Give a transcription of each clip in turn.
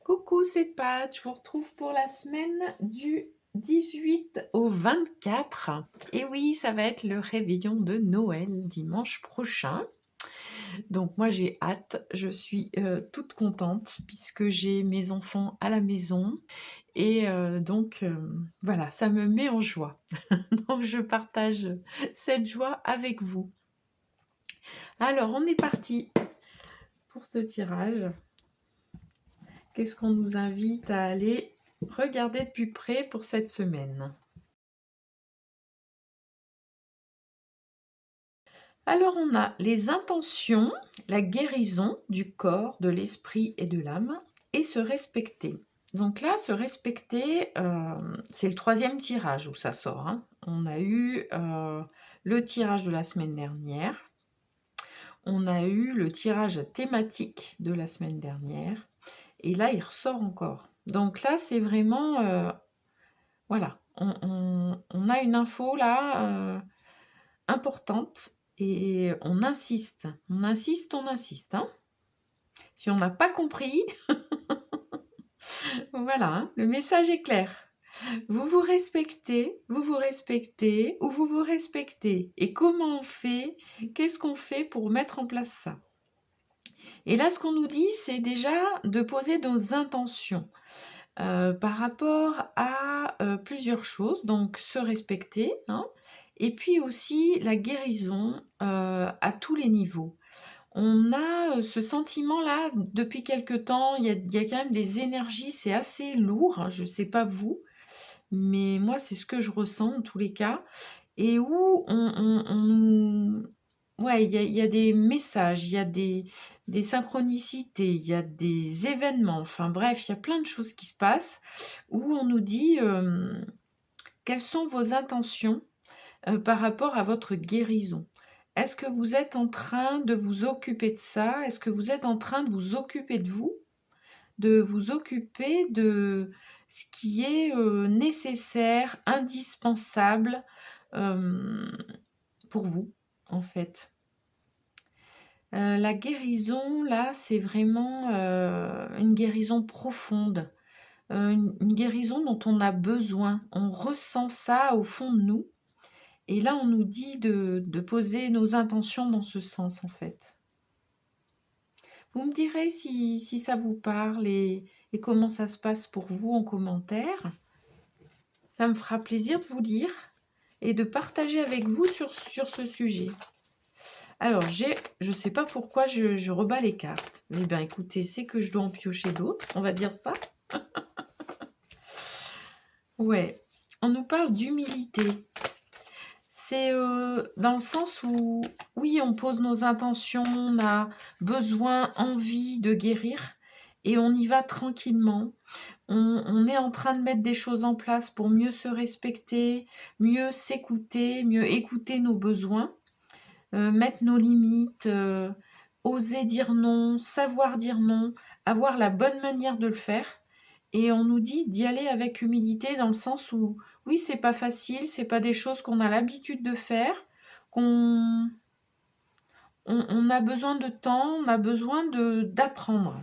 Coucou, c'est Pat, je vous retrouve pour la semaine du 18 au 24. Et oui, ça va être le réveillon de Noël dimanche prochain. Donc moi j'ai hâte, je suis toute contente puisque j'ai mes enfants à la maison. Et voilà, ça me met en joie. Donc je partage cette joie avec vous. Alors on est parti pour ce tirage. Qu'est-ce qu'on nous invite à aller regarder de plus près pour cette semaine? Alors on a les intentions, la guérison du corps, de l'esprit et de l'âme, et se respecter. Donc là, se respecter, c'est le 3e tirage où ça sort, hein. On a eu le tirage de la semaine dernière, on a eu le tirage thématique de la semaine dernière, et là, il ressort encore. Donc là, c'est vraiment... voilà, on a une info là importante et on insiste, on insiste, on insiste, hein. Si on n'a pas compris, voilà, hein, le message est clair. Vous vous respectez ou vous vous respectez. Et comment on fait? Qu'est-ce qu'on fait pour mettre en place ça? Et là, ce qu'on nous dit, c'est déjà de poser nos intentions par rapport à plusieurs choses. Donc, se respecter, hein, et puis aussi la guérison à tous les niveaux. On a ce sentiment-là depuis quelque temps, il y a quand même des énergies, c'est assez lourd, hein, je ne sais pas vous, mais moi c'est ce que je ressens en tous les cas, et où ouais, il y a des messages, il y a des synchronicités, il y a des événements, enfin bref, il y a plein de choses qui se passent, où on nous dit quelles sont vos intentions par rapport à votre guérison. Est-ce que vous êtes en train de vous occuper de ça? Est-ce que vous êtes en train de vous occuper de vous? De vous occuper de ce qui est nécessaire, indispensable pour vous, en fait. La guérison, là, c'est vraiment une guérison profonde, une guérison dont on a besoin. On ressent ça au fond de nous. Et là, on nous dit de poser nos intentions dans ce sens, en fait. Vous me direz si ça vous parle et comment ça se passe pour vous en commentaire. Ça me fera plaisir de vous lire et de partager avec vous sur ce sujet. Alors, je ne sais pas pourquoi je rebats les cartes. Eh bien, écoutez, c'est que je dois en piocher d'autres, on va dire ça. Ouais, on nous parle d'humilité. C'est dans le sens où, oui, on pose nos intentions, on a besoin, envie de guérir, et on y va tranquillement. On est en train de mettre des choses en place pour mieux se respecter, mieux s'écouter, mieux écouter nos besoins, mettre nos limites, oser dire non, savoir dire non, avoir la bonne manière de le faire. Et on nous dit d'y aller avec humilité dans le sens où, oui, c'est pas facile, c'est pas des choses qu'on a l'habitude de faire, qu'on on a besoin de temps, on a besoin d'apprendre.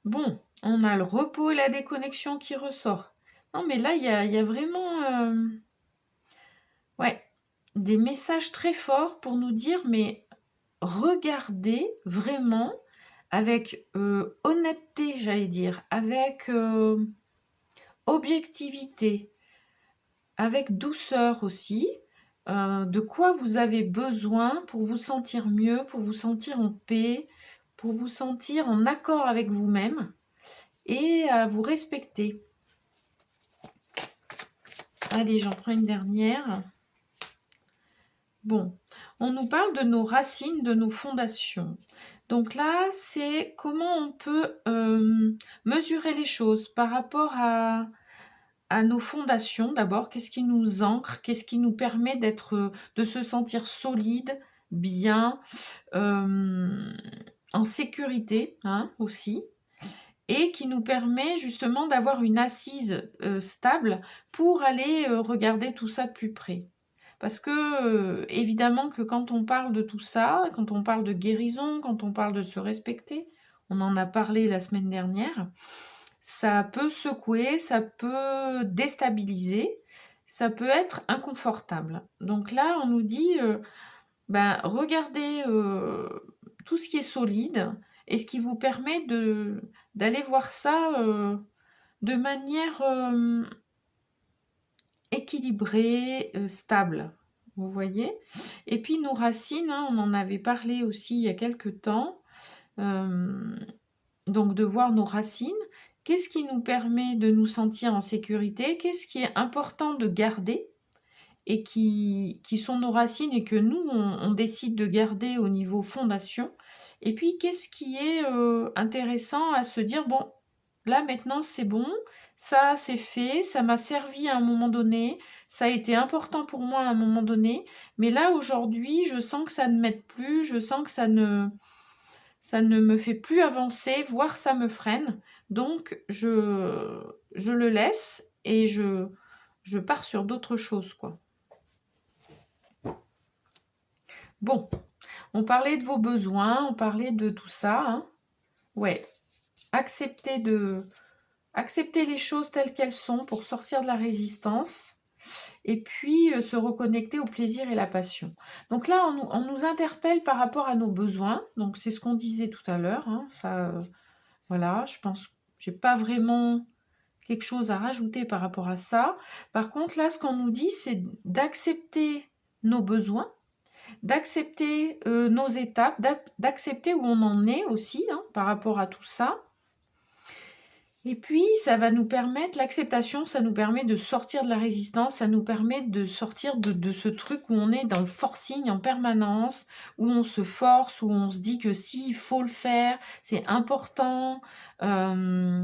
Bon, on a le repos et la déconnexion qui ressort. Non, mais là, il y a vraiment ouais, des messages très forts pour nous dire, mais regardez vraiment avec honnêteté, j'allais dire, avec objectivité, avec douceur aussi, de quoi vous avez besoin pour vous sentir mieux, pour vous sentir en paix, pour vous sentir en accord avec vous-même et à vous respecter. Allez, j'en prends une dernière. Bon, on nous parle de nos racines, de nos fondations. Donc là, c'est comment on peut mesurer les choses par rapport à nos fondations. D'abord, qu'est-ce qui nous ancre, qu'est-ce qui nous permet de se sentir solide, bien, en sécurité, hein, aussi, et qui nous permet justement d'avoir une assise stable pour aller regarder tout ça de plus près. Parce que, évidemment que quand on parle de tout ça, quand on parle de guérison, quand on parle de se respecter, on en a parlé la semaine dernière, ça peut secouer, ça peut déstabiliser, ça peut être inconfortable. Donc là, on nous dit, regardez, tout ce qui est solide et ce qui vous permet d'aller voir ça, de manière, équilibrée, stable. Vous voyez? Et puis nos racines, hein, on en avait parlé aussi il y a quelque temps, donc de voir nos racines. Qu'est-ce qui nous permet de nous sentir en sécurité? Qu'est-ce qui est important de garder et qui sont nos racines et que nous, on décide de garder au niveau fondation? Et puis, qu'est-ce qui est intéressant à se dire, bon, là maintenant c'est bon, ça c'est fait, ça m'a servi à un moment donné, ça a été important pour moi à un moment donné, mais là aujourd'hui, je sens que ça ne m'aide plus, je sens que ça ne me fait plus avancer, voire ça me freine. Donc je le laisse et je pars sur d'autres choses, quoi. Bon, on parlait de vos besoins, on parlait de tout ça, hein. Ouais, accepter les choses telles qu'elles sont pour sortir de la résistance et puis se reconnecter au plaisir et la passion. Donc là, on nous interpelle par rapport à nos besoins. Donc c'est ce qu'on disait tout à l'heure, hein. Ça, voilà, je pense que j'ai pas vraiment quelque chose à rajouter par rapport à ça. Par contre, là, ce qu'on nous dit, c'est d'accepter nos besoins, d'accepter nos étapes, d'accepter où on en est aussi, hein, par rapport à tout ça. Et puis, ça va nous permettre, l'acceptation, ça nous permet de sortir de la résistance, ça nous permet de sortir de ce truc où on est dans le forcing en permanence, où on se force, où on se dit que si, il faut le faire, c'est important, voilà,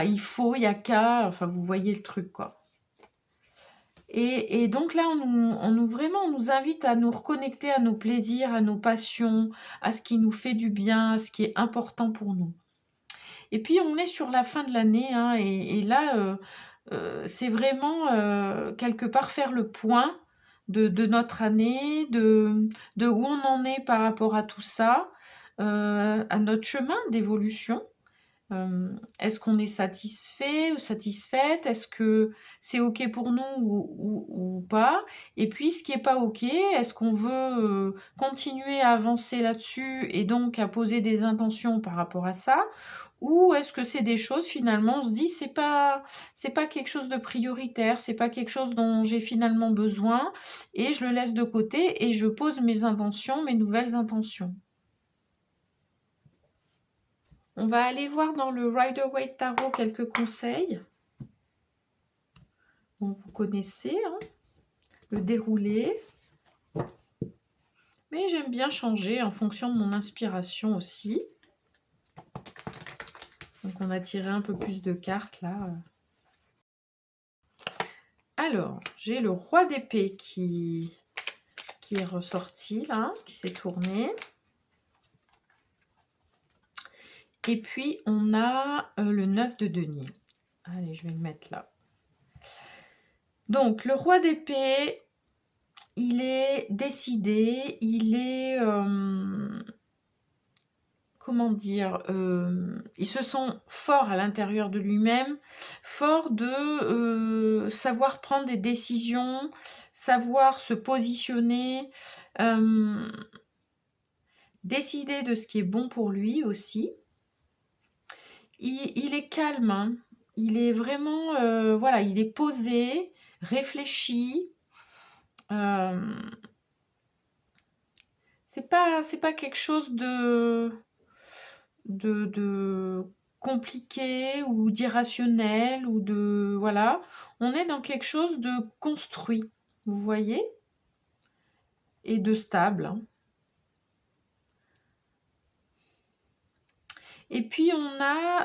il faut, il y a qu'à, enfin, vous voyez le truc, quoi. Et donc là, on nous invite à nous reconnecter à nos plaisirs, à nos passions, à ce qui nous fait du bien, à ce qui est important pour nous. Et puis, on est sur la fin de l'année, hein, et là, c'est vraiment, quelque part, faire le point de notre année, de où on en est par rapport à tout ça, à notre chemin d'évolution. Est-ce qu'on est satisfait ou satisfaite? Est-ce que c'est OK pour nous ou pas? Et puis, ce qui n'est pas OK, est-ce qu'on veut continuer à avancer là-dessus et donc à poser des intentions par rapport à ça? Ou est-ce que c'est des choses, finalement, on se dit, c'est pas quelque chose de prioritaire, c'est pas quelque chose dont j'ai finalement besoin, et je le laisse de côté et je pose mes intentions, mes nouvelles intentions. On va aller voir dans le Rider-Waite Tarot quelques conseils. Bon, vous connaissez, hein, le déroulé. Mais j'aime bien changer en fonction de mon inspiration aussi. Donc on a tiré un peu plus de cartes là. Alors, j'ai le roi d'épée qui est ressorti là, qui s'est tourné. Et puis, on a le 9 de denier. Allez, je vais le mettre là. Donc, le roi d'épée, il est décidé, il est... comment dire, il se sent fort à l'intérieur de lui-même, fort de savoir prendre des décisions, savoir se positionner, décider de ce qui est bon pour lui aussi. Il est calme, hein. Il est vraiment, voilà, il est posé, réfléchi. C'est pas quelque chose de compliqué ou d'irrationnel ou de... Voilà, on est dans quelque chose de construit, vous voyez, et de stable, hein. Et puis on a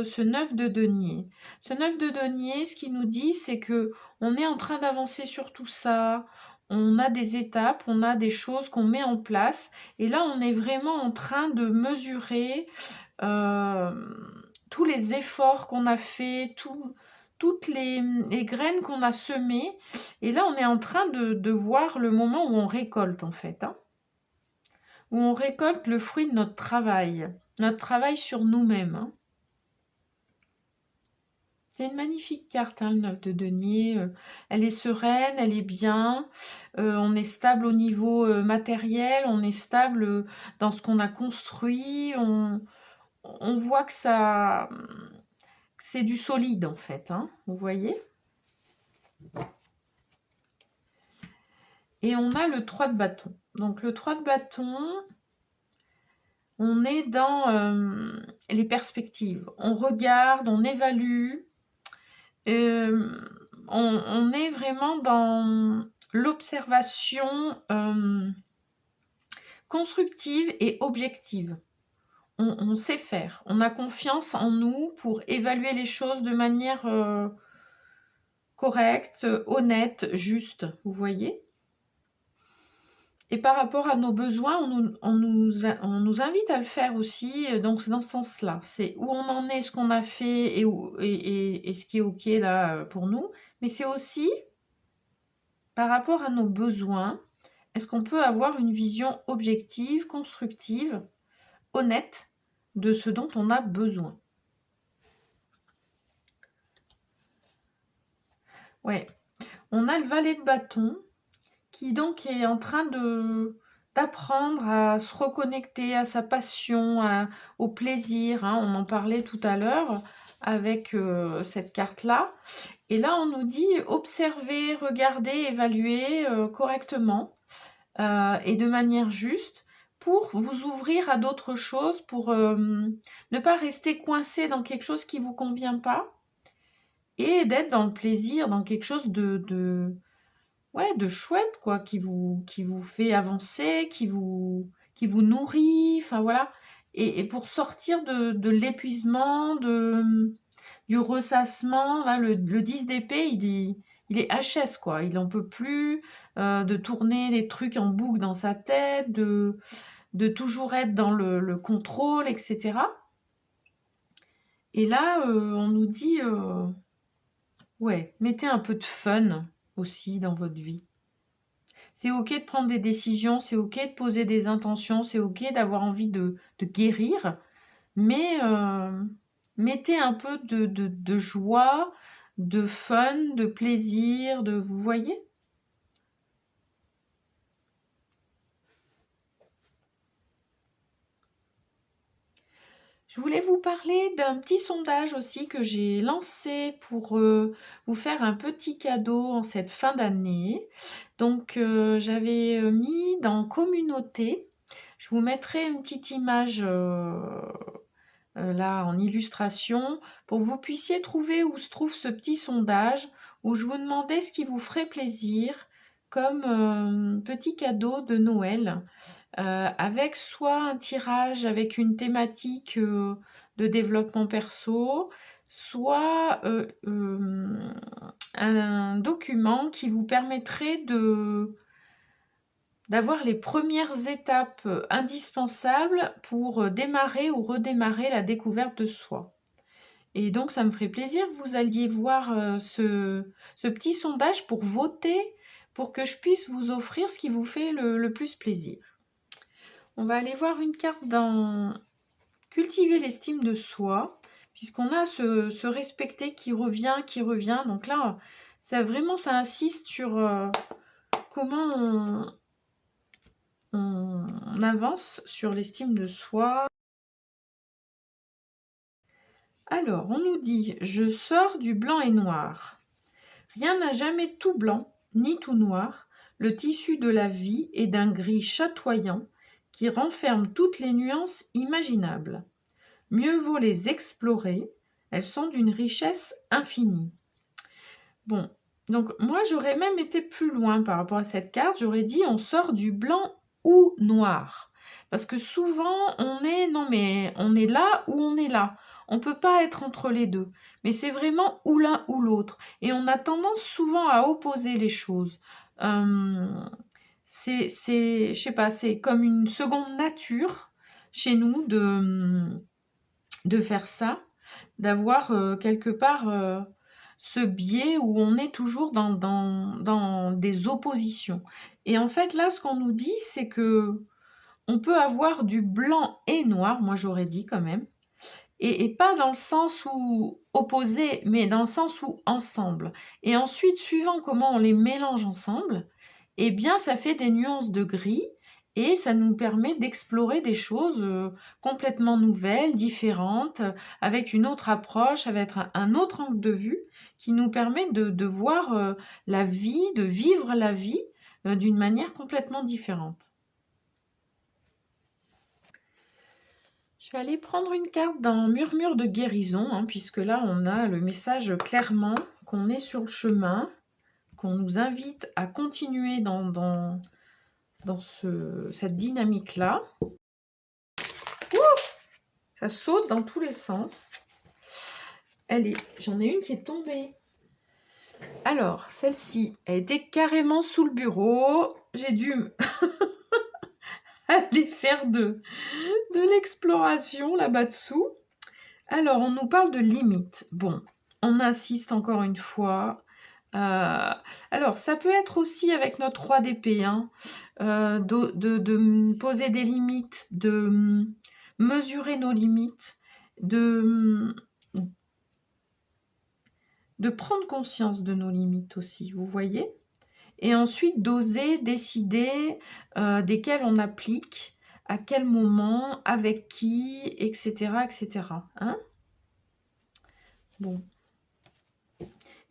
ce 9 de denier. Ce 9 de denier, ce qu'il nous dit, c'est que on est en train d'avancer sur tout ça, on a des étapes, on a des choses qu'on met en place, et là on est vraiment en train de mesurer tous les efforts qu'on a fait, toutes les graines qu'on a semées. Et là, on est en train de voir le moment où on récolte, en fait, hein, où on récolte le fruit de notre travail sur nous-mêmes, hein. C'est une magnifique carte, hein, le 9 de denier. Elle est sereine, elle est bien. On est stable au niveau matériel, on est stable dans ce qu'on a construit. On voit que ça, que c'est du solide en fait, hein, vous voyez. Et on a le 3 de bâton. Donc le 3 de bâton, on est dans les perspectives. On regarde, on évalue. On est vraiment dans l'observation constructive et objective. On sait faire. On a confiance en nous pour évaluer les choses de manière correcte, honnête, juste. Vous voyez ? Et par rapport à nos besoins, on nous invite à le faire aussi, donc dans ce sens-là. C'est où on en est, ce qu'on a fait et ce qui est OK là pour nous. Mais c'est aussi par rapport à nos besoins, est-ce qu'on peut avoir une vision objective, constructive, honnête de ce dont on a besoin? Ouais. On a le valet de bâton qui donc est en train d'apprendre à se reconnecter à sa passion, au plaisir, hein. On en parlait tout à l'heure avec cette carte-là. Et là, on nous dit observer, regarder, évaluer correctement et de manière juste pour vous ouvrir à d'autres choses, pour ne pas rester coincé dans quelque chose qui ne vous convient pas et d'être dans le plaisir, dans quelque chose ouais, de chouette, quoi, qui vous fait avancer, qui vous nourrit, enfin voilà. Et pour sortir de l'épuisement, du ressassement, là, le 10 d'épée, il est HS, quoi. Il n'en peut plus de tourner des trucs en boucle dans sa tête, de toujours être dans le contrôle, etc. Et là, on nous dit, ouais, mettez un peu de fun aussi dans votre vie. C'est OK de prendre des décisions, c'est OK de poser des intentions, c'est OK d'avoir envie de guérir, mais mettez un peu de joie, de fun, de plaisir, vous voyez? Je voulais vous parler d'un petit sondage aussi que j'ai lancé pour vous faire un petit cadeau en cette fin d'année. Donc, j'avais mis dans communauté. Je vous mettrai une petite image là en illustration pour que vous puissiez trouver où se trouve ce petit sondage où je vous demandais ce qui vous ferait plaisir comme petit cadeau de Noël. Avec soit un tirage avec une thématique de développement perso, soit un document qui vous permettrait d'avoir les premières étapes indispensables pour démarrer ou redémarrer la découverte de soi. Et donc, ça me ferait plaisir que vous alliez voir ce petit sondage pour voter, pour que je puisse vous offrir ce qui vous fait le plus plaisir. On va aller voir une carte dans cultiver l'estime de soi, puisqu'on a ce respecter qui revient. Donc là, ça insiste sur comment on avance sur l'estime de soi. Alors, on nous dit « Je sors du blanc et noir. Rien n'a jamais tout blanc, ni tout noir. Le tissu de la vie est d'un gris chatoyant qui renferme toutes les nuances imaginables. Mieux vaut les explorer, elles sont d'une richesse infinie. » Bon, donc moi j'aurais même été plus loin par rapport à cette carte, j'aurais dit on sort du blanc ou noir. Parce que souvent on est là ou on est là. On ne peut pas être entre les deux. Mais c'est vraiment ou l'un ou l'autre. Et on a tendance souvent à opposer les choses. Je sais pas, c'est comme une seconde nature chez nous de faire ça, d'avoir quelque part ce biais où on est toujours dans des oppositions. Et en fait, là, ce qu'on nous dit, c'est que on peut avoir du blanc et noir, moi j'aurais dit quand même, et pas dans le sens où opposé, mais dans le sens où ensemble. Et ensuite, suivant comment on les mélange ensemble, eh bien, ça fait des nuances de gris et ça nous permet d'explorer des choses complètement nouvelles, différentes, avec une autre approche, avec un autre angle de vue qui nous permet de voir la vie, de vivre la vie d'une manière complètement différente. Je vais aller prendre une carte dans Murmure de guérison, hein, puisque là, on a le message clairement qu'on est sur le chemin, qu'on nous invite à continuer dans cette dynamique-là. Ça saute dans tous les sens. J'en ai une qui est tombée. Alors, celle-ci, elle était carrément sous le bureau. J'ai dû aller faire de l'exploration là-bas dessous. Alors, on nous parle de limites. Bon, on insiste encore une fois. Alors, ça peut être aussi avec notre 3 d'épée, hein, de poser des limites, de mesurer nos limites, de prendre conscience de nos limites aussi, vous voyez? Et ensuite, d'oser décider desquelles on applique, à quel moment, avec qui, etc., etc. Hein? Bon.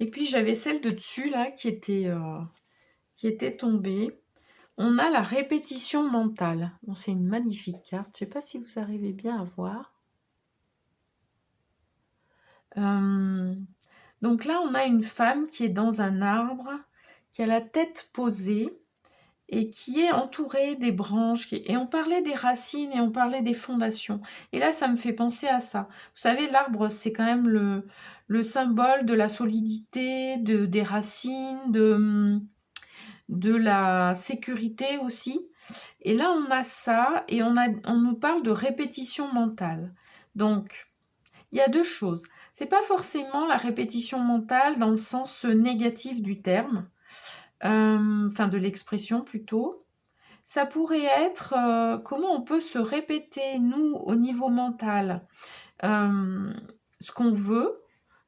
Et puis, j'avais celle de dessus, là, qui était tombée. On a la répétition mentale. Bon, c'est une magnifique carte. Je ne sais pas si vous arrivez bien à voir. Donc là, on a une femme qui est dans un arbre, qui a la tête posée et qui est entourée des branches. Et on parlait des racines et on parlait des fondations. Et là, ça me fait penser à ça. Vous savez, l'arbre, c'est quand même le symbole de la solidité, des racines, de la sécurité aussi. Et là, on a ça et on nous parle de répétition mentale. Donc, il y a deux choses. C'est pas forcément la répétition mentale dans le sens négatif du terme, enfin de l'expression plutôt. Ça pourrait être comment on peut se répéter, nous, au niveau mental, ce qu'on veut,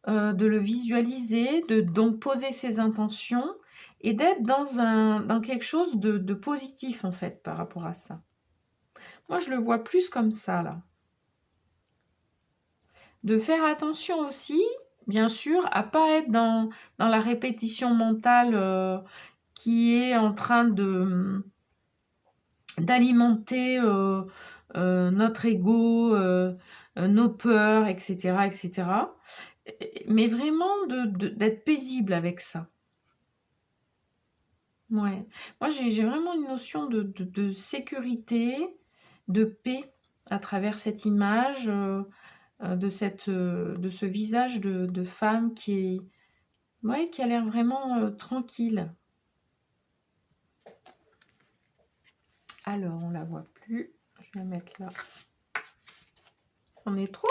de le visualiser, de donc poser ses intentions et d'être dans quelque chose de positif, en fait, par rapport à ça. Moi, je le vois plus comme ça, là. De faire attention aussi, bien sûr, à pas être dans la répétition mentale qui est en train d'alimenter notre ego, nos peurs, etc., etc. Mais vraiment d'être paisible avec ça. Ouais. Moi, j'ai vraiment une notion de sécurité, de paix à travers cette image, de ce visage de femme qui a l'air vraiment tranquille. Alors, on la voit plus. Je vais la mettre là. On est trop.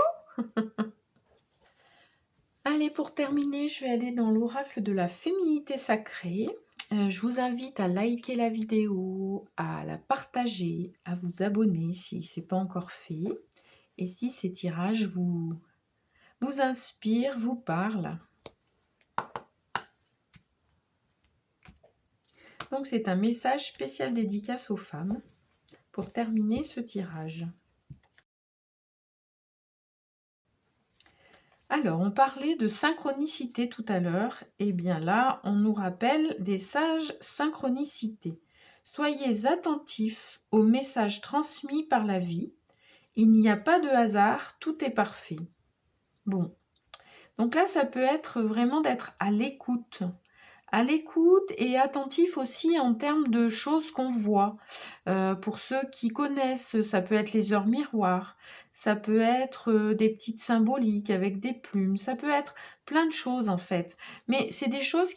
Allez, pour terminer, je vais aller dans l'oracle de la féminité sacrée. Je vous invite à liker la vidéo, à la partager, à vous abonner si ce n'est pas encore fait. Et si ces tirages vous inspirent, vous parlent. Donc, c'est un message spécial dédicace aux femmes pour terminer ce tirage. Alors, on parlait de synchronicité tout à l'heure. Et bien là, on nous rappelle des sages synchronicités. Soyez attentifs aux messages transmis par la vie. Il n'y a pas de hasard, tout est parfait. Bon. Donc là, ça peut être vraiment d'être à l'écoute. À l'écoute et attentif aussi en termes de choses qu'on voit. Pour ceux qui connaissent, ça peut être les heures miroirs, ça peut être des petites symboliques avec des plumes, ça peut être plein de choses en fait. Mais c'est des choses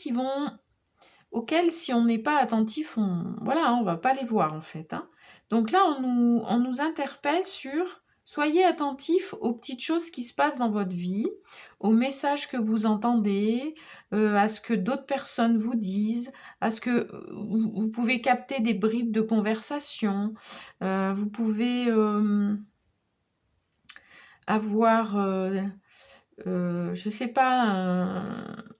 auxquelles si on n'est pas attentif, on va pas les voir en fait. Hein. Donc là, on nous interpelle sur Soyez attentif aux petites choses qui se passent dans votre vie, aux messages que vous entendez, à ce que d'autres personnes vous disent, à ce que vous pouvez capter des bribes de conversation, vous pouvez avoir, je sais pas,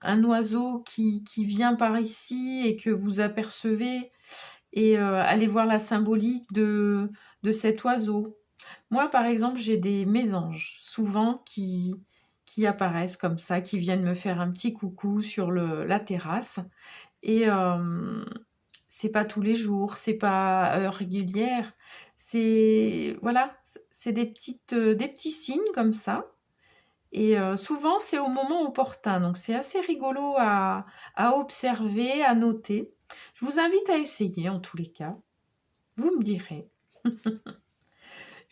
un oiseau qui vient par ici et que vous apercevez et aller voir la symbolique de cet oiseau. Moi, par exemple, j'ai des mésanges, souvent qui apparaissent comme ça, qui viennent me faire un petit coucou sur la terrasse. Et c'est pas tous les jours, c'est pas à heure régulière. C'est voilà, c'est des petits signes comme ça. Et souvent, c'est au moment opportun. Donc, c'est assez rigolo à observer, à noter. Je vous invite à essayer en tous les cas. Vous me direz.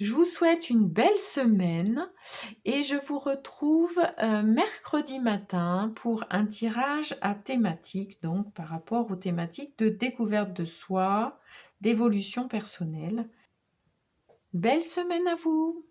Je vous souhaite une belle semaine et je vous retrouve mercredi matin pour un tirage à thématique, donc par rapport aux thématiques de découverte de soi, d'évolution personnelle. Belle semaine à vous!